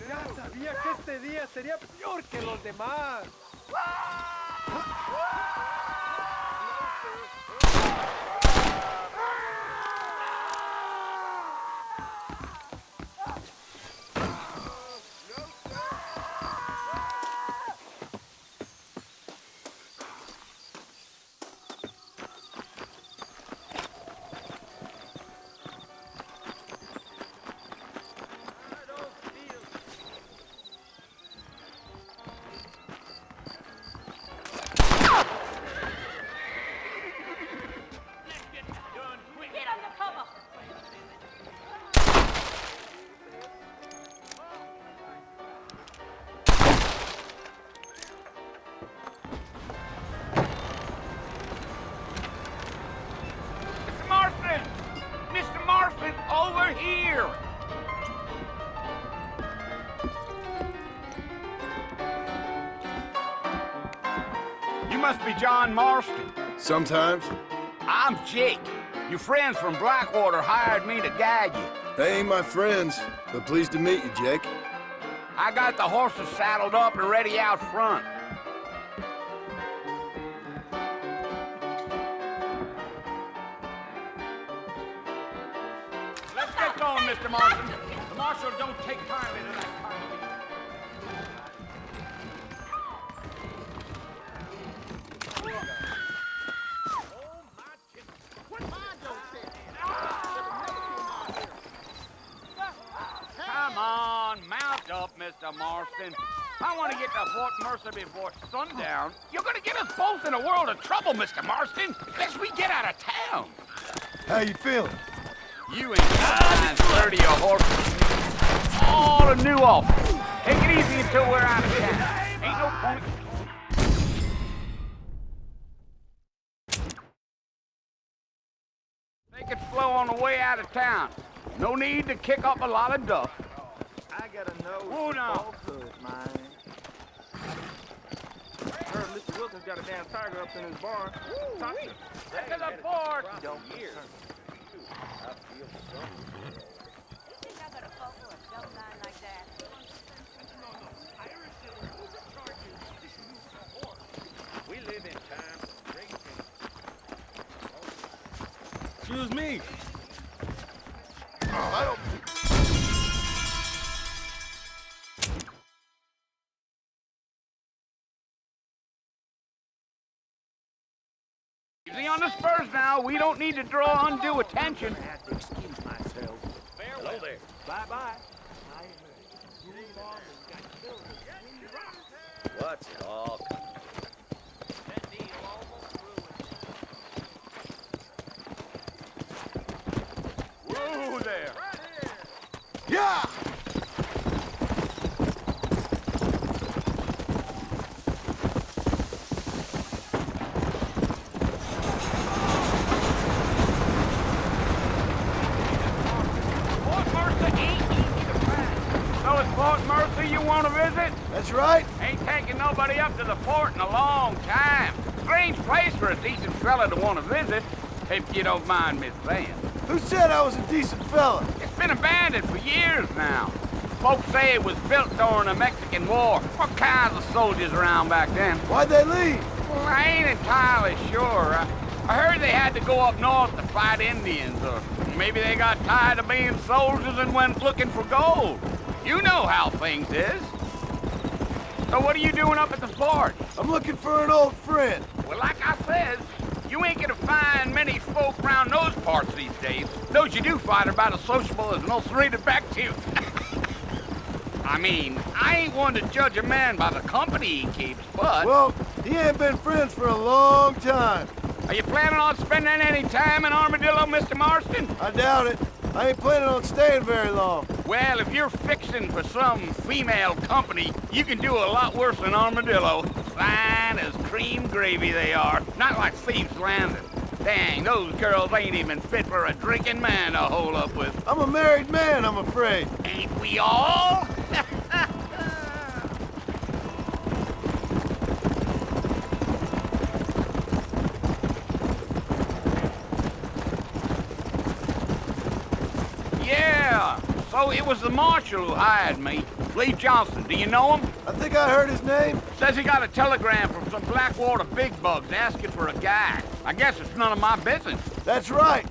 Ya sabía que este día sería peor que los demás. Over here! You must be John Marston. Sometimes. I'm Jake. Your friends from Blackwater hired me to guide you. They ain't my friends, but pleased to meet you, Jake. I got the horses saddled up and ready out front. Let's get going, Mr. Marston. The marshal don't take kindly to that kind of thing. Come on, mount up, Mr. Marston. I want to get to Fort Mercer before sundown. You're going to get us both in a world of trouble, Mr. Marston, unless we get out of town. How you feeling? You ain't got 30 a horse. All a new office. Take it easy until we're out of town. Ain't no point. Take it slow on the way out of town. No need to kick up a lot of dust. I gotta know Who now? falsehood, man. Heard Mr. Wilkins got a damn tiger up in his barn. Get to the fort! Don't years. I feel sorry. You think I gotta fall for a dumb line like that? We live in times of great change. Excuse me. I don't... Easy on the spurs now. We don't need to draw undue attention. I have to excuse myself. Hello there. Bye-bye. What's it all coming Whoa there. Yeah! Fort Mercer ain't easy to find. So it's Fort Mercer you want to visit? That's right. Ain't taking nobody up to the fort in a long time. Strange place for a decent fella to want to visit, if you don't mind me saying. Who said I was a decent fella? It's been abandoned for years now. Folks say it was built during the Mexican War. What kinds of soldiers around back then? Why'd they leave? Well, I ain't entirely sure. I heard they had to go up north to fight Indians, or maybe they got tired of being soldiers and went looking for gold. You know how things is. So what are you doing up at the fort? I'm looking for an old friend. Well, like I says, you ain't gonna find many folk around those parts these days. Those you do find are about as sociable as an ulcerated back tooth. I mean, I ain't one to judge a man by the company he keeps, but... Well, he ain't been friends for a long time. Are you planning on spending any time in Armadillo, Mr. Marston? I doubt it. I ain't planning on staying very long. Well, if you're fixing for some female company, you can do a lot worse than Armadillo. Fine as cream gravy they are, not like Thieves Landing. Dang, those girls ain't even fit for a drinking man to hole up with. I'm a married man, I'm afraid. Ain't we all? Yeah, Oh, it was the marshal who hired me. Lee Johnson. Do you know him? I think I heard his name. Says he got a telegram from some Blackwater big bugs asking for a guy. I guess it's none of my business. That's right.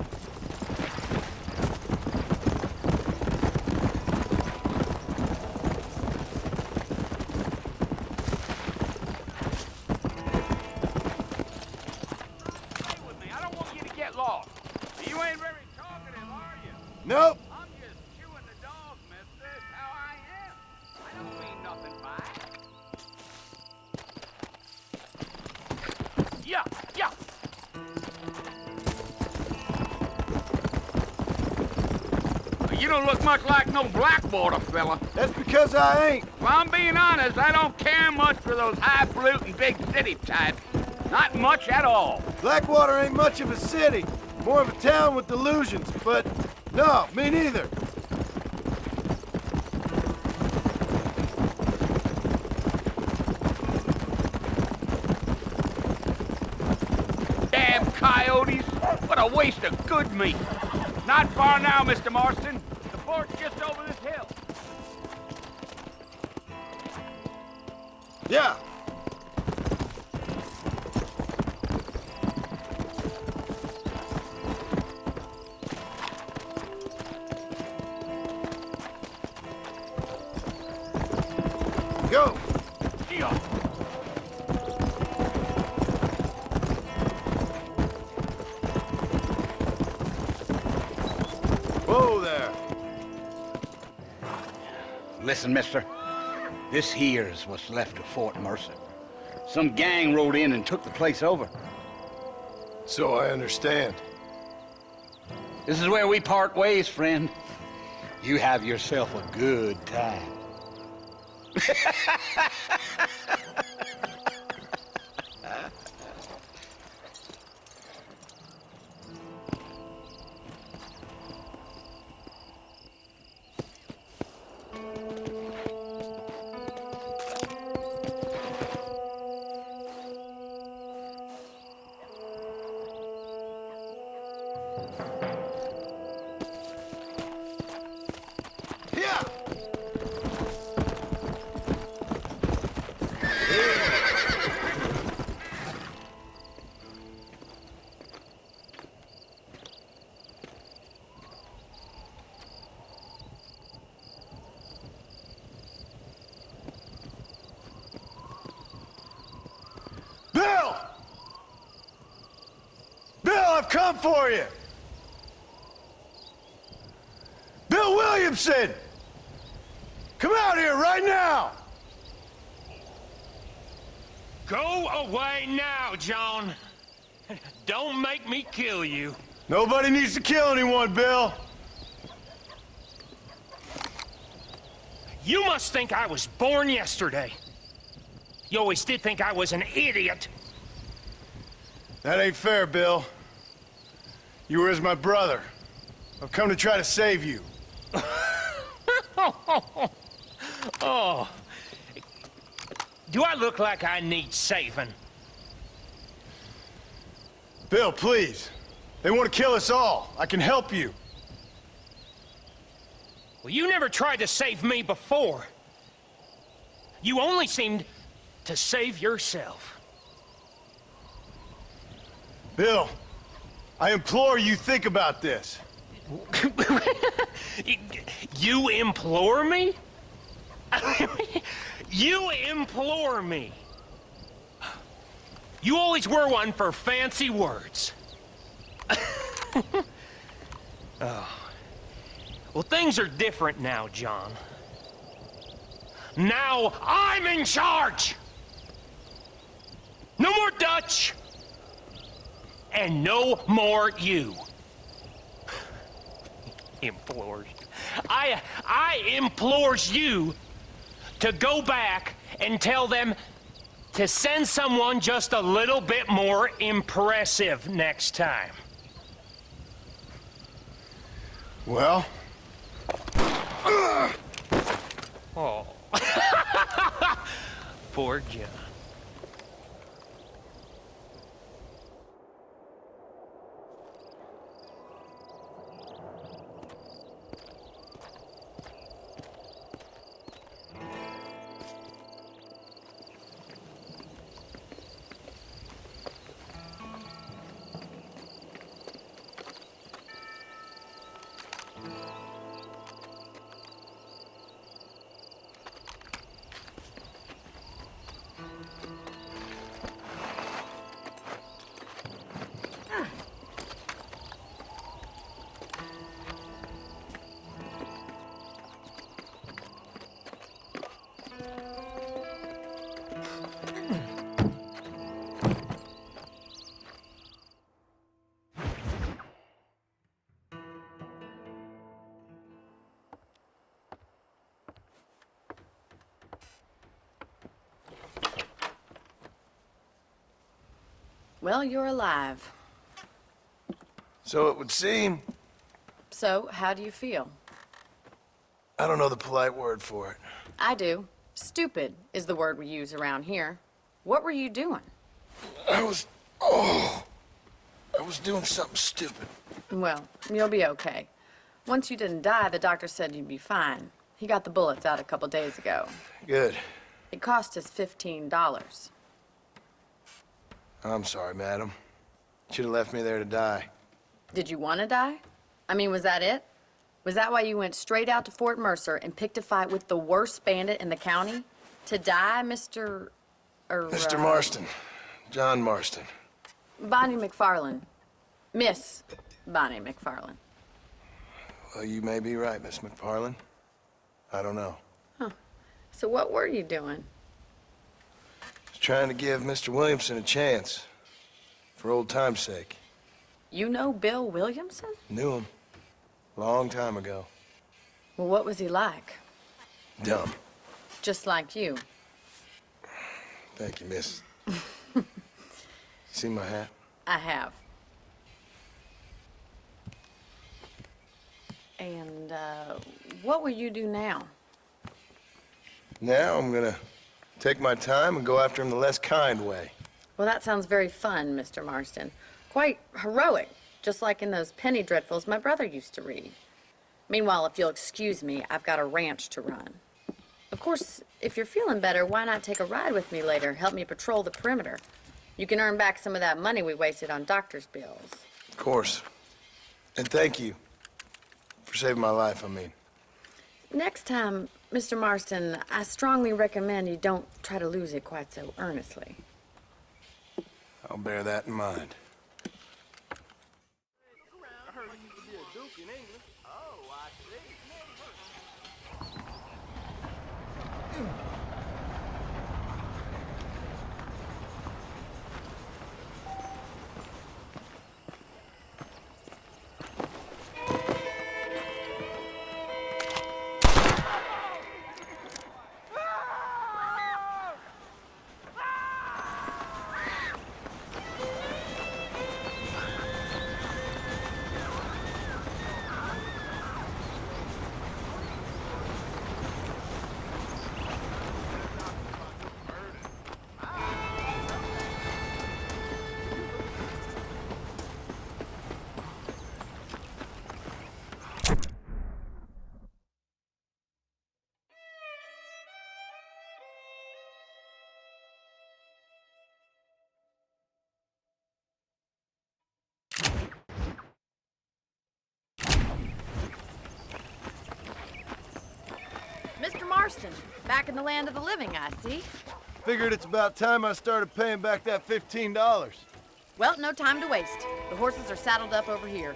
Stay with me. I don't want you to get lost. You ain't very talkative, are you? Nope. I'm just chewing the dog, mister. It's how I am. I don't mean nothing by it. Yeah, yeah. You don't look much like no Blackwater fella. That's because I ain't. Well, I'm being honest, I don't care much for those highfalutin big city types. Not much at all. Blackwater ain't much of a city. More of a town with delusions, but no, me neither. Damn coyotes! What a waste of good meat. Not far now, Mr. Marston. The fort's just over this hill. Yeah. Go. Yeah. Whoa there. Listen, mister. This here's what's left of Fort Mercer. Some gang rode in and took the place over. So I understand. This is where we part ways, friend. You have yourself a good time. Yeah. Bill! Bill, I've come for you! Bill Williamson! Come out here right now! Go away now, John. Don't make me kill you. Nobody needs to kill anyone, Bill. You must think I was born yesterday. You always did think I was an idiot. That ain't fair, Bill. You were as my brother. I've come to try to save you. Oh. Do I look like I need saving? Bill, please. They want to kill us all. I can help you. Well, you never tried to save me before. You only seemed to save yourself. Bill, I implore you think about this. You implore me? You implore me? You always were one for fancy words. Oh. Well, things are different now, John. Now I'm in charge! No more Dutch! And no more you. Implores. I implores you to go back and tell them to send someone just a little bit more impressive next time. Well? Oh. Poor John. Well, you're alive. So it would seem. So, how do you feel? I don't know the polite word for it. I do. Stupid is the word we use around here. What were you doing? I was doing something stupid. Well, you'll be okay. Once you didn't die, the doctor said you'd be fine. He got the bullets out a couple days ago. Good. It cost us $15. I'm sorry, madam. Should have left me there to die. Did you want to die? I mean, was that it? Was that why you went straight out to Fort Mercer and picked a fight with the worst bandit in the county? To die, Mr. Mr. Marston. John Marston. Bonnie McFarlane. Miss Bonnie McFarlane. Well, you may be right, Miss McFarlane. I don't know. So what were you doing? Just trying to give Mr. Williamson a chance. For old time's sake. You know Bill Williamson? Knew him. Long time ago. Well, what was he like? Dumb. Just like you. Thank you, miss. See my hat? I have. And, what will you do now? Now I'm gonna take my time and go after him the less kind way. Well, that sounds very fun, Mr. Marston. Quite heroic, just like in those penny dreadfuls my brother used to read. Meanwhile, if you'll excuse me, I've got a ranch to run. Of course, if you're feeling better, why not take a ride with me later? Help me patrol the perimeter. You can earn back some of that money we wasted on doctor's bills. Of course. And thank you for saving my life, I mean. Next time, Mr. Marston, I strongly recommend you don't try to lose it quite so earnestly. I'll bear that in mind. Mr. Marston, back in the land of the living, I see. Figured it's about time I started paying back that $15. Well, no time to waste. The horses are saddled up over here.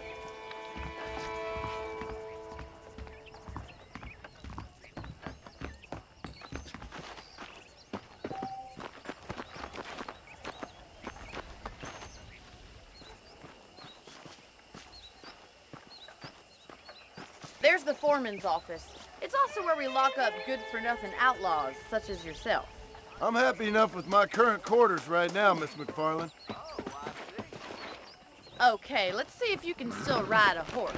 There's the foreman's office. It's also where we lock up good-for-nothing outlaws, such as yourself. I'm happy enough with my current quarters right now, Miss McFarlane. Okay, let's see if you can still ride a horse.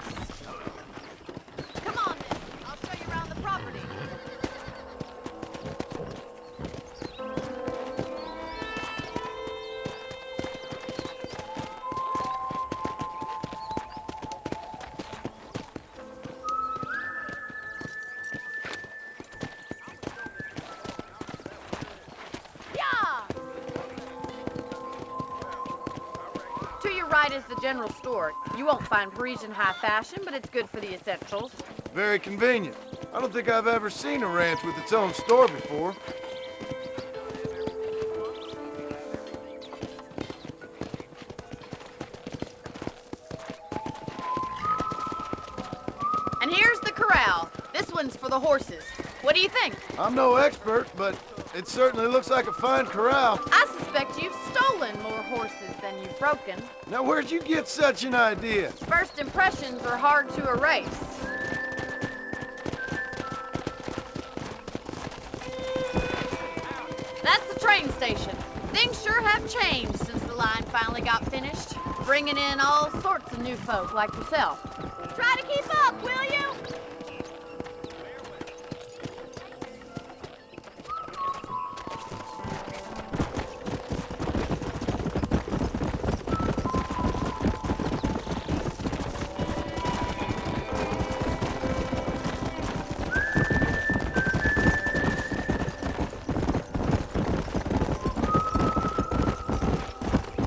Come on, then. I'll show you around the property. To your right is the general store. You won't find Parisian high fashion, but it's good for the essentials. Very convenient. I don't think I've ever seen a ranch with its own store before. And here's the corral. This one's for the horses. What do you think? I'm no expert, but it certainly looks like a fine corral. I suspect you've stolen more horses than you've broken. Now, where'd you get such an idea? First impressions are hard to erase. That's the train station. Things sure have changed since the the line finally got finished, bringing in all sorts of new folk like yourself. Try to keep up, will you?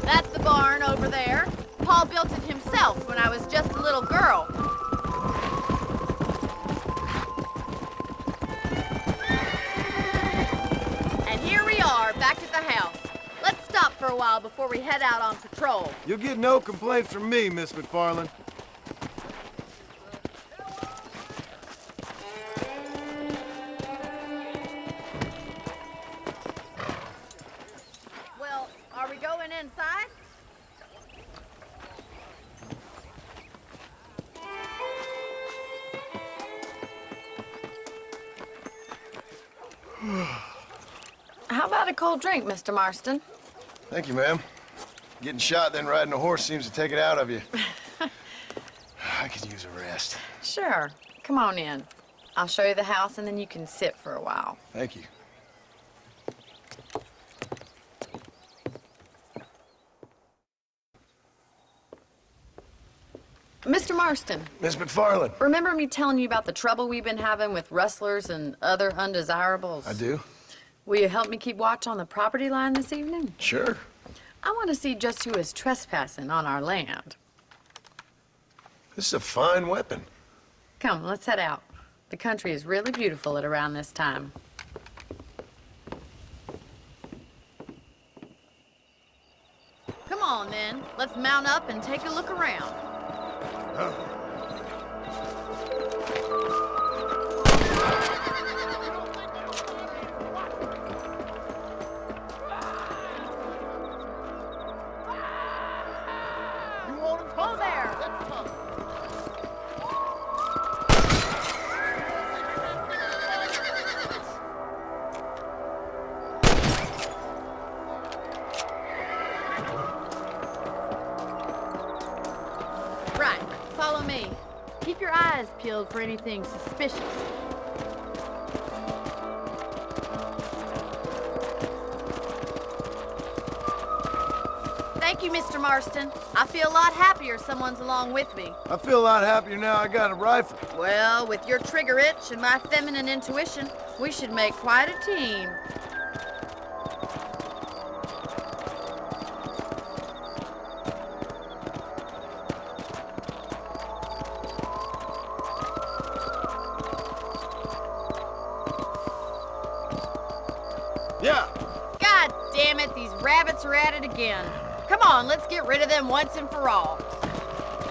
That's the barn over there. Paul built it himself when I was just a little girl. And here we are, back at the house. Let's stop for a while before we head out on patrol. You'll get no complaints from me, Miss McFarland. Well, are we going inside? How about a cold drink, Mr. Marston? Thank you, ma'am. Getting shot, then riding a horse seems to take it out of you. I could use a rest. Sure. Come on in. I'll show you the house, and then you can sit for a while. Thank you. Mr. Marston, Miss McFarland. remember me telling you about the trouble we've been having with rustlers and other undesirables? I do? Will you help me keep watch on the property line this evening? Sure. I want to see just who is trespassing on our land. This is a fine weapon. Come, let's head out. The country is really beautiful at around this time. Come on, then. Let's mount up and take a look around. Hold there! Right, follow me. Keep your eyes peeled for anything suspicious. Thank you, Mr. Marston. I feel a lot happier someone's along with me. I feel a lot happier now I got a rifle. Well, with your trigger itch and my feminine intuition, we should make quite a team. Yeah. God damn it, these rabbits are at it again. Come on, let's get rid of them once and for all.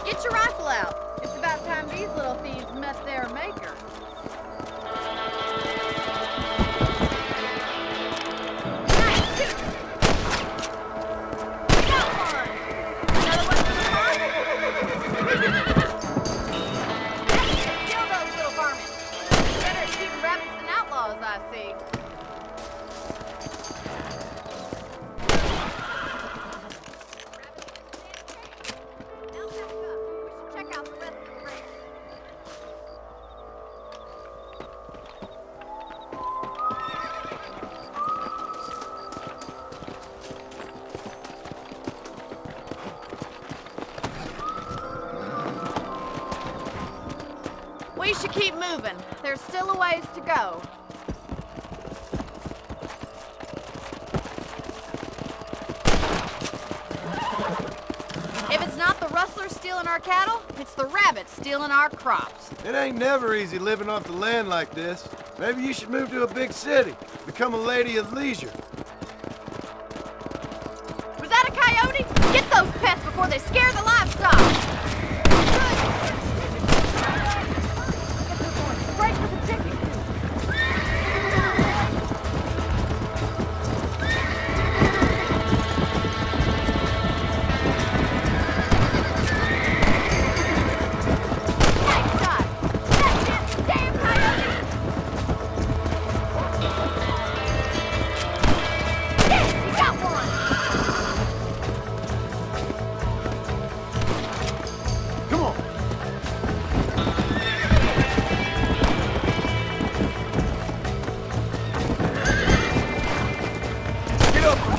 Get your rifle out. It's about time these little thieves met their maker. Nice, shoot. Got one. Another one for the farm. Kill those little varmints. Better at shooting rabbits than outlaws, I see. Now back up. We should check out the rest of the ranch. We should keep moving. There's still a ways to go. If it's not the rustlers stealing our cattle, it's the rabbits stealing our crops. It ain't never easy living off the land like this. Maybe you should move to a big city. Become a lady of leisure. Was that a coyote? Get those pests before they scare the livestock! Break for the chicken! Nice shot! That's it! Damn coyote! Yes, we got one!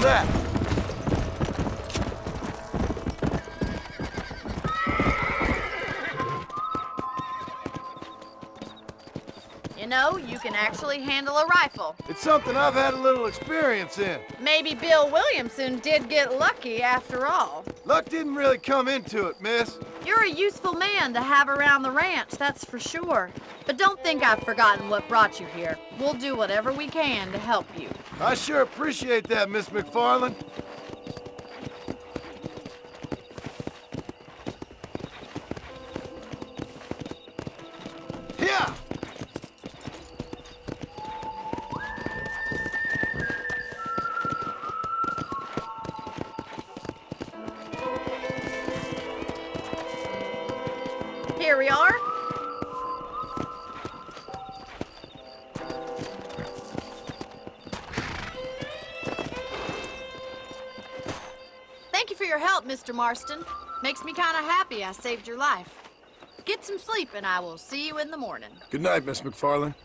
that? You know, you can actually handle a rifle. It's something I've had a little experience in. Maybe Bill Williamson did get lucky after all. Luck didn't really come into it, miss. You're a useful man to have around the ranch, that's for sure. But don't think I've forgotten what brought you here. We'll do whatever we can to help you. I sure appreciate that, Miss McFarland. Yeah! Here we are. Thank you for your help, Mr. Marston. Makes me kind of happy I saved your life. Get some sleep and I will see you in the morning. Good night, Miss McFarland.